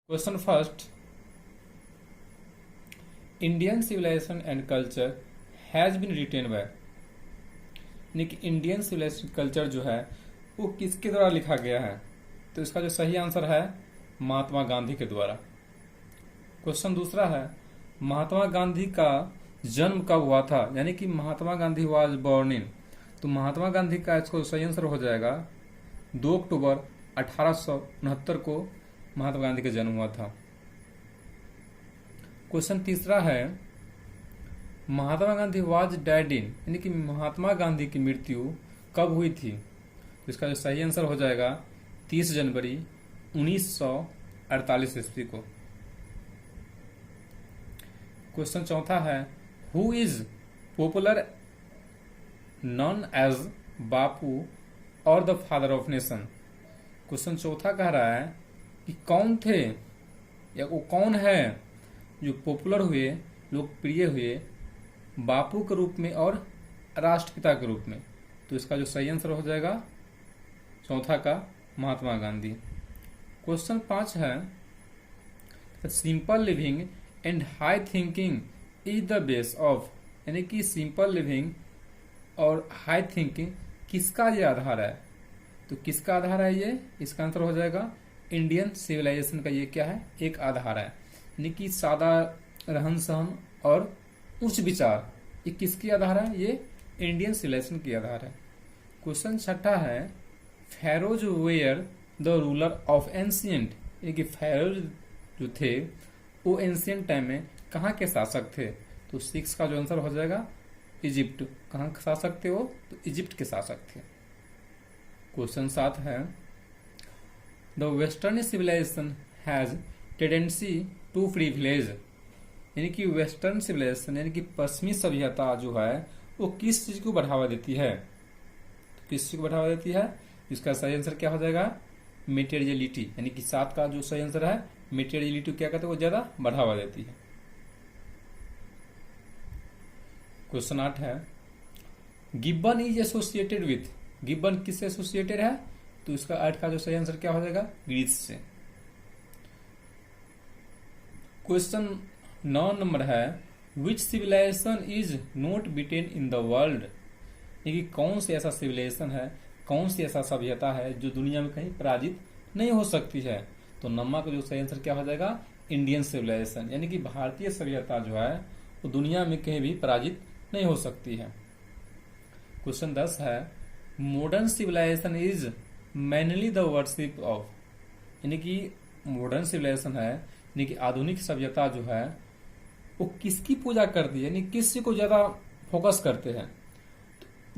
Question first, Indian civilisation and culture has been written by, यानी कि Indian civilisation culture जो है वो किसके द्वारा लिखा गया है? तो इसका जो सही आंसर है महात्मा गांधी के द्वारा। क्वेश्चन दूसरा है, महात्मा गांधी का जन्म कब हुआ था? यानी कि Mahatma Gandhi was born in, तो महात्मा गांधी का इसको सही आंसर हो जाएगा 2 अक्टूबर 1869 को महात्मा गांधी का जन्म हुआ था। क्वेश्चन तीसरा है, महात्मा गांधी वाज डेड इन, यानी कि महात्मा गांधी की मृत्यु कब हुई थी? तो इसका जो सही आंसर हो जाएगा 30 जनवरी 1948 ईस्वी को। क्वेश्चन चौथा है, who is popular known as Bapu और the father of nation. Question चौथा कह रहा है कि कौन थे या वो कौन है जो पॉपुलर हुए, लोकप्रिय हुए बापू के रूप में और राष्ट्रपिता के रूप में। तो इसका जो सही आंसर हो जाएगा चौथा का महात्मा गांधी। क्वेश्चन 5 है, simple living and high thinking is the base of, यानी कि सिंपल लिविंग और हाई थिंकिंग किसका ये आधार है? तो किसका आधार है ये? इसका आंसर हो जाएगा इंडियन सिविलाइजेशन का ये क्या है? एक आधार है, यानी कि सादा रहन सहन और उच्च विचार, ये किसकी आधार है? ये इंडियन सिविलाइजेशन की आधार है। क्वेश्चन छठा है, pharaohs were the ruler of ancient, यानी कि फेरोज जो थे वो एंशियंट टाइम में कहाँ के शासक थे? तो 6 का जो आंसर हो जाएगा इजिप्ट। कहाँ के शासक थे वो? तो इजिप्ट के शासक थे। क्वेश्चन 7 है, the western civilisation has tendency to privilege, यानी कि वेस्टर्न सिविलाइजेशन यानी कि पश्चिमी सभ्यता जो है वो किस चीज को बढ़ावा देती है? तो किस चीज को बढ़ावा देती है? इसका सही आंसर क्या हो जाएगा? मेटेरियलिटी, यानी कि 7 का जो सही आंसर है मेटेरियलिटी क्या कहते हैं? वो ज्यादा बढ़ावा देती है। क्वेश्चन 8 है, Gibbon is associated with, Gibbon किससे एसोसिएटेड है? तो इसका 8 का जो सही आंसर क्या हो जाएगा? ग्रीस से। क्वेश्चन 9 नंबर है, which civilization is not beaten in the world, यानी कि कौन सी ऐसा सिविलाइजेशन है, कौन सी ऐसा सभ्यता है जो दुनिया में कहीं पराजित नहीं हो सकती है? तो नम्मा का जो सही आंसर क्या हो जाएगा? इंडियन सिविलाइजेशन, यानी कि भारतीय सभ्यता जो है वो दुनिया में कहीं भी पराजित नहीं हो सकती है। क्वेश्चन 10 है, modern civilisation is mainly the worship of, यानी कि मॉडर्न सिविलाइजेशन है यानी कि आधुनिक सभ्यता जो है वो किसकी पूजा करती है, यानी किस चीज को ज्यादा फोकस करते हैं?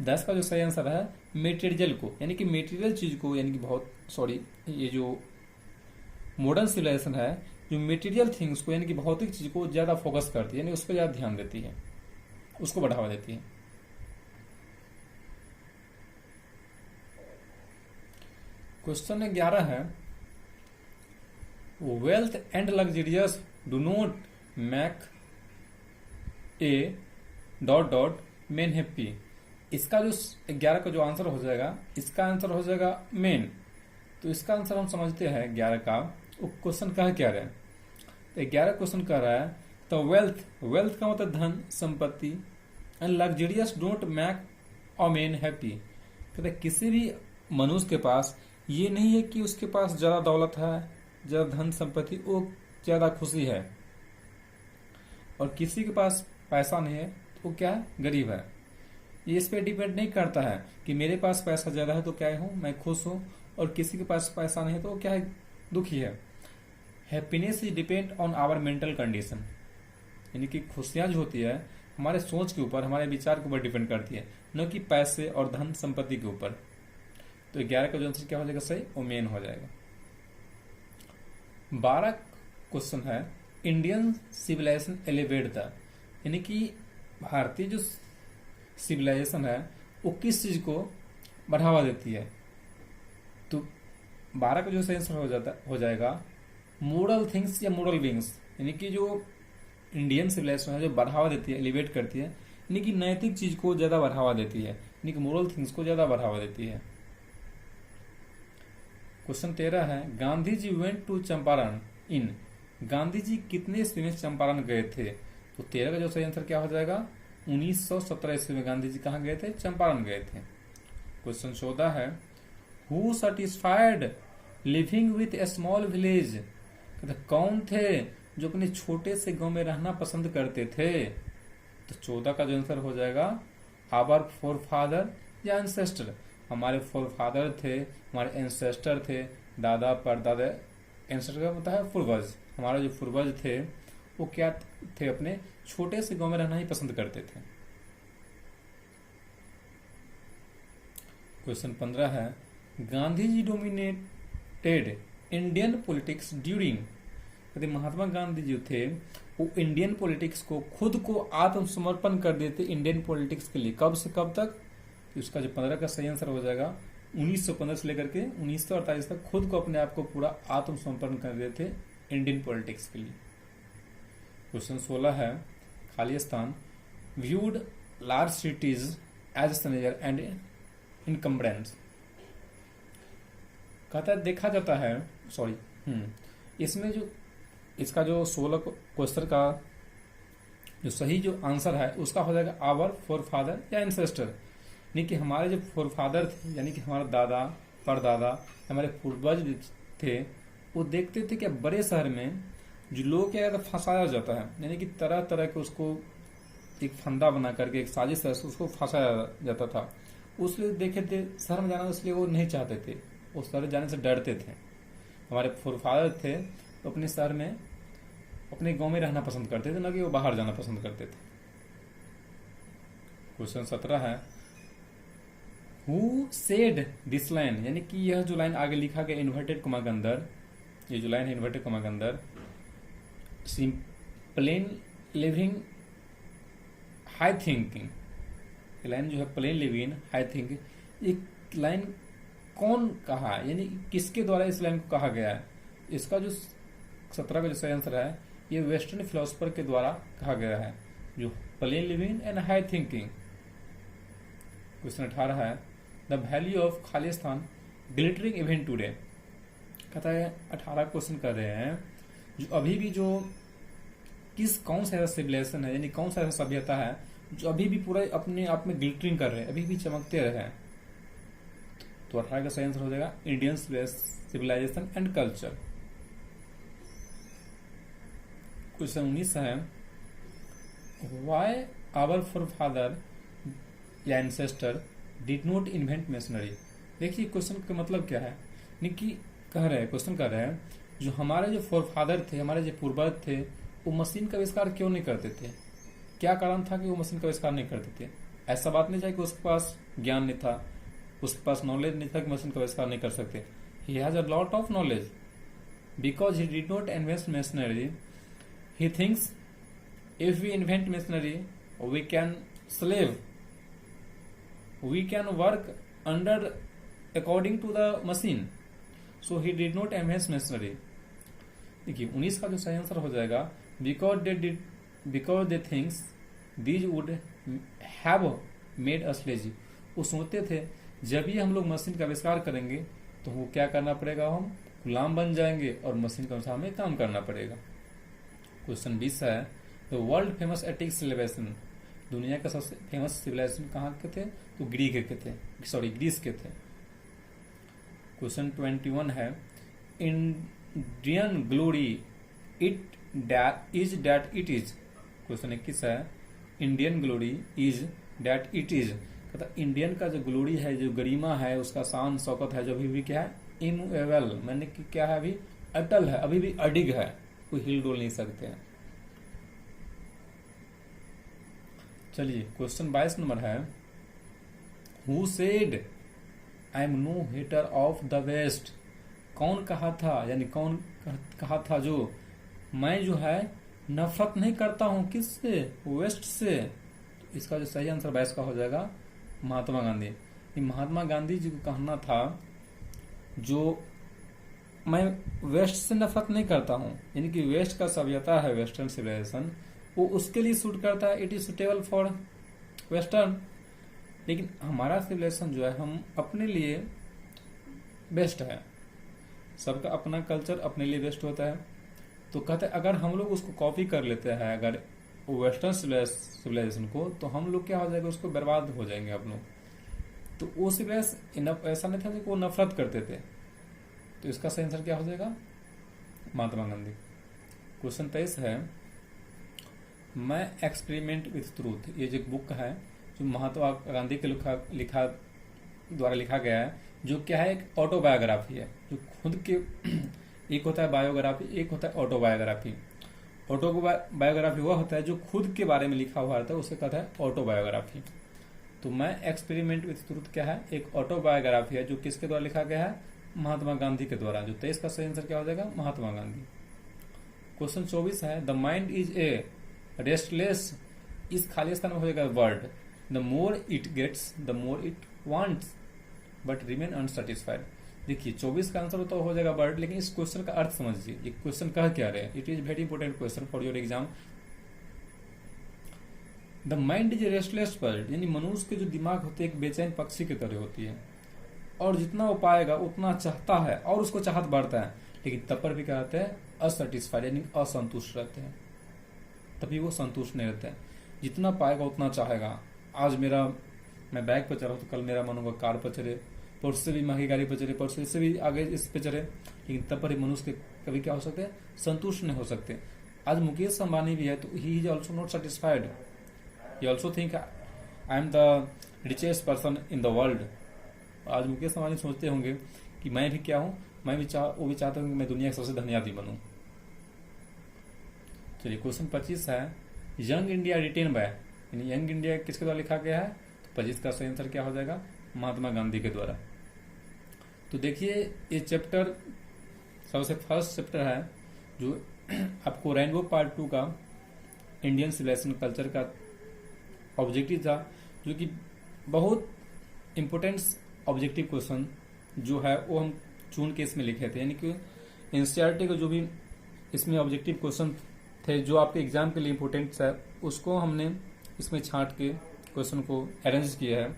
10 का जो सही आंसर है मेटेरियल को, यानी कि मेटेरियल चीज को, यानी कि बहुत ये जो मॉडर्न सिविलाइजेशन है जो मेटेरियल थिंग्स को यानी कि भौतिक चीज को ज्यादा फोकस करती है, यानी उस पर ज्यादा ध्यान देती है, उसको बढ़ावा देती है। क्वेश्चन 11 है, wealth and luxurious do not make a dot dot man happy. इसका जो 11 का जो आंसर हो जाएगा, इसका आंसर हो जाएगा मेन। तो इसका आंसर हम समझते हैं 11 का। वो क्वेश्चन कह क्या रहा है? तो 11 क्वेश्चन कह रहा है, तो वेल्थ, वेल्थ का मतलब धन संपत्ति, and luxurious don't make a man happy, कहते किसी भी मनुष्य के पास ये नहीं है कि उसके पास ज्यादा दौलत है, ज्यादा धन संपत्ति, वो ज्यादा खुशी है, और किसी के पास पैसा नहीं है तो वो क्या है? गरीब है। ये इस पे डिपेंड नहीं करता है कि मेरे पास पैसा ज्यादा है तो क्या हूं मैं खुश हूं, और किसी के पास पैसा नहीं है तो वो क्या है? दुखी है। Happiness is depend on our mental condition, यानी कि खुशियां जो होती है हमारे सोच के ऊपर, हमारे विचार के ऊपर डिपेंड करती है, न कि पैसे और धन संपत्ति के ऊपर। तो 11 का जो आंसर क्या हो जाएगा? सही ओमेन हो जाएगा। 12 क्वेश्चन है, इंडियन सिविलाइजेशन एलिवेट द, यानी कि भारतीय जो सिविलाइजेशन है वो किस चीज को बढ़ावा देती है? तो 12 का जो सही आंसर हो जाएगा मोरल थिंग्स या मोरल बींग्स, यानी कि जो इंडियन सिविलाइजेशन है जो बढ़ावा देती है, एलिवेट करती है, यानी कि नैतिक चीज को ज्यादा बढ़ावा देती है, यानी कि मोरल थिंग्स को ज्यादा बढ़ावा देती है। क्वेश्चन 13 है, गांधी जी वेंट टू चंपारण, इन, गांधी जी कितने ईस्वी में चंपारण गए थे? तो 13 का जो सही आंसर क्या हो जाएगा? 1917 ईस्वी में गांधी जी कहाँ गए थे? चंपारण गए थे। क्वेश्चन 14 है, who satisfied living with A small village? कौन थे जो अपने छोटे से गांव में रहना पसंद करते थे? तो 14 का जो आंसर हो जाएगा आवर फोर फादर या एंसेस्टर। हमारे फोर फादर थे, हमारे एंसेस्टर थे, दादा परदादा, एंसेस्टर का मतलब है पूर्वज। हमारे जो पूर्वज थे वो क्या थे? अपने छोटे से गांव में रहना ही पसंद करते थे। क्वेश्चन 15 है, Gandhi ji dominated Indian politics during? यदि महात्मा गांधी जी थे वो इंडियन पॉलिटिक्स को, खुद को आत्मसमर्पण कर देते इंडियन पॉलिटिक्स के लिए। कब से कब तक? तो इसका जो 15 का सही आंसर हो जाएगा 1915 से लेकर के 1948 तक खुद को, अपने आप को पूरा आत्मसमर्पण कर देते इंडियन पॉलिटिक्स के लिए। क्वेश्चन 16 है, खाली स्थान, viewed large cities as snares and encumbrances. कहता है देखा जाता है, इसमें जो इसका जो 16 क्वेश्चन का जो सही जो आंसर है उसका हो जाएगा आवर फोर फादर या एंसेस्टर। यानी कि हमारे जो फोर फादर थे, यानी कि हमारा दादा परदादा, हमारे पूर्वज थे, वो देखते थे कि बड़े शहर में जो लोग क्या कहते फंसाया जाता है, यानी कि तरह तरह के उसको एक फंदा बना करके एक साजिश है उसको फंसाया जाता था। उसलिए देखे थे शहर में जाना, इसलिए वो नहीं चाहते थे, वो शहर जाने से डरते थे। हमारे फोर फादर थे तो अपने शहर में, अपने गांव में रहना पसंद करते थे, ना कि वो बाहर जाना पसंद करते थे। क्वेश्चन 17 है, हु सेड दिस लाइन? यानी कि यह जो लाइन आगे लिखा गया इन्वर्टेड कॉमा के अंदर, ये जो लाइन है इन्वर्टेड कॉमा के अंदर, प्लेन लिविंग हाई थिंकिंग, ये लाइन जो है प्लेन लिविंग हाई थिंकिंग, एक लाइन कौन कहा है? यानी किसके द्वारा इस लाइन को कहा गया है? इसका जो 17 का जो सही आंसर है ये वेस्टर्न फिलोसफर के द्वारा कहा गया है, जो plane living and high thinking. Question 18 है, the value of Khalistan glittering event today. कहता है 18 क्वेश्चन कर रहे हैं जो अभी भी जो कौन सा ऐसा सिविलाइजेशन है, यानी कौन सा ऐसा सभ्यता है जो अभी भी पूरा अपने आप में ग्लिटरिंग कर रहे हैं, अभी भी चमकते रहे हैं। तो 18 का सही आंसर हो जाएगा Indian civilisation and culture. Question 19 है, वाई आवर फोरफादर या ancestor did not invent machinery. देखिए क्वेश्चन का मतलब क्या है, कि कह रहे हैं, क्वेश्चन कर रहे हैं जो हमारे जो फोरफादर थे, हमारे जो पूर्वज थे, वो मशीन का आविष्कार क्यों नहीं करते थे? क्या कारण था कि वो मशीन का आविष्कार नहीं करते थे? ऐसा बात नहीं था कि उसके पास ज्ञान नहीं था, उसके पास नॉलेज नहीं था कि मशीन का आविष्कार नहीं कर सकते। He has a lot of knowledge because he did not invent machinery. He thinks if we invent machinery, we can slave, we can work under according to the machine. So he did not invent machinery. देखिए 19 का जो सही answer हो जाएगा because they thinks these would have made us lazy. वो सोचते थे जब ही हम लोग मशीन का आविष्कार करेंगे तो वो क्या करना पड़ेगा, हम गुलाम बन जाएंगे और मशीन के अनुसार हमें काम करना पड़ेगा। क्वेश्चन 20 है, the world famous Attic civilisation. दुनिया का सबसे फेमस सिविलाइजेशन कहाँ के थे? तो ग्रीस के थे। क्वेश्चन 21 है, Indian glory it is that it is. Question 21 है, Indian glory is that it is. कहता इंडियन का जो ग्लोरी है, जो गरिमा है, उसका शान शौकत है, जो अभी भी क्या है, इमूवेबल, मैंने कि क्या है, अभी अटल है, अभी भी अडिग है, कोई हिल डोल नहीं सकते हैं। चलिए क्वेश्चन 22 नंबर है, who said I am no hater of the west. कौन कहा था, यानी कौन कहा था जो मैं जो है नफरत नहीं करता हूं किससे? वेस्ट से। तो इसका जो सही आंसर 22 का हो जाएगा महात्मा गांधी। महात्मा गांधी जी को कहना था जो मैं वेस्ट से नफरत नहीं करता हूं, यानी कि वेस्ट का सभ्यता है, वेस्टर्न सिविलाइजेशन, वो उसके लिए सूट करता है, it is suitable for western. लेकिन हमारा सिविलाइजेशन जो है हम अपने लिए बेस्ट है, सबका अपना कल्चर अपने लिए बेस्ट होता है। तो कहते हैं अगर हम लोग उसको कॉपी कर लेते हैं अगर वेस्टर्न सिविलाइजेशन को, तो हम लोग क्या हो जाएगा, उसको बर्बाद हो जाएंगे हम लोग। तो वो सिविलाइजेशन ऐसा नहीं था कि वो नफरत करते थे। तो इसका सही आंसर क्या हो जाएगा, महात्मा गांधी। क्वेश्चन 23 है, मैं एक्सपेरिमेंट विथ ट्रूथ, ये जो बुक है जो महात्मा गांधी के द्वारा लिखा गया है, जो क्या है एक ऑटोबायोग्राफी है, जो खुद के एक होता है बायोग्राफी, एक होता है ऑटोबायोग्राफी। ऑटोबायोग्राफी वह होता है जो खुद के बारे में लिखा हुआ रहता है, उसे कहता है ऑटोबायोग्राफी। तो मैं एक्सपेरिमेंट विथ ट्रूथ क्या है, एक ऑटोबायोग्राफी है जो किसके द्वारा लिखा गया है, महात्मा गांधी के द्वारा। जो 23 का सही आंसर क्या हो जाएगा, महात्मा गांधी। क्वेश्चन 24 है, the mind is a restless, इस खाली स्थान में हो जाएगा word, the more it gets the more it wants but remain unsatisfied. देखिए 24 का आंसर तो हो जाएगा वर्ड, लेकिन इस क्वेश्चन का अर्थ समझिए, ये क्वेश्चन कह क्या रहे हैं। It is very important question for your exam. The mind is a restless bird, यानी मनुष्य के जो दिमाग होते हैं एक बेचैन पक्षी की तरह होती है, और जितना वो पाएगा उतना चाहता है और उसको चाहत बढ़ता है, लेकिन तब पर भी क्या कहते हैं, असेटिस्फाइड, यानी असंतुष्ट रहते हैं, तभी वो संतुष्ट नहीं रहते हैं। जितना पाएगा उतना चाहेगा। आज मैं बाइक पर चढ़ा तो कल मेरा मन होगा कार पर चढ़े, परसों से भी महंगी गाड़ी पर चढ़े, परसों इससे भी आगे इस पे चढ़े, लेकिन तब पर ही मनुष्य के कभी क्या हो सकते हैं, संतुष्ट नहीं हो सकते। आज मुकेश अंबानी भी है तो he is also not satisfied, he also think I am the richest person in the world. आज मुकेश अंबानी सोचते होंगे कि मैं भी क्या हूँ, मैं भी वो भी चाहता हूँ कि मैं दुनिया का सबसे धनी आदमी बनूं। चलिए क्वेश्चन 25 है, यंग इंडिया रिटेन बाय, यानी यंग इंडिया किसके द्वारा लिखा गया है, तो 25 का सही आंसर क्या हो जाएगा, महात्मा गांधी के द्वारा। तो देखिए ये चैप्टर सबसे फर्स्ट चैप्टर है जो आपको रेनबो पार्ट 2 का इंडियन सिविलाइजेशन कल्चर का ऑब्जेक्टिव था, जो कि बहुत इंपोर्टेंट ऑब्जेक्टिव क्वेश्चन जो है वो हम चुन के इसमें लिखे थे, यानी कि एनसीईआरटी के जो भी इसमें ऑब्जेक्टिव क्वेश्चन थे जो आपके एग्जाम के लिए इंपोर्टेंट है, उसको हमने इसमें छांट के क्वेश्चन को अरेंज किया है,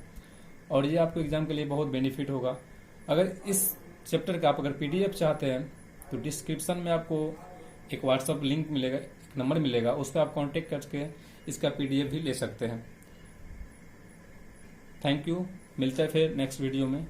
और ये आपको एग्जाम के लिए बहुत बेनिफिट होगा। अगर इस चैप्टर का आप अगर पीडीएफ चाहते हैं तो डिस्क्रिप्शन में आपको एक व्हाट्सएप लिंक मिलेगा, एक नंबर मिलेगा, उस पर आप कांटेक्ट करके इसका पीडीएफ भी ले सकते हैं। थैंक यू, मिलते हैं फिर नेक्स्ट वीडियो में।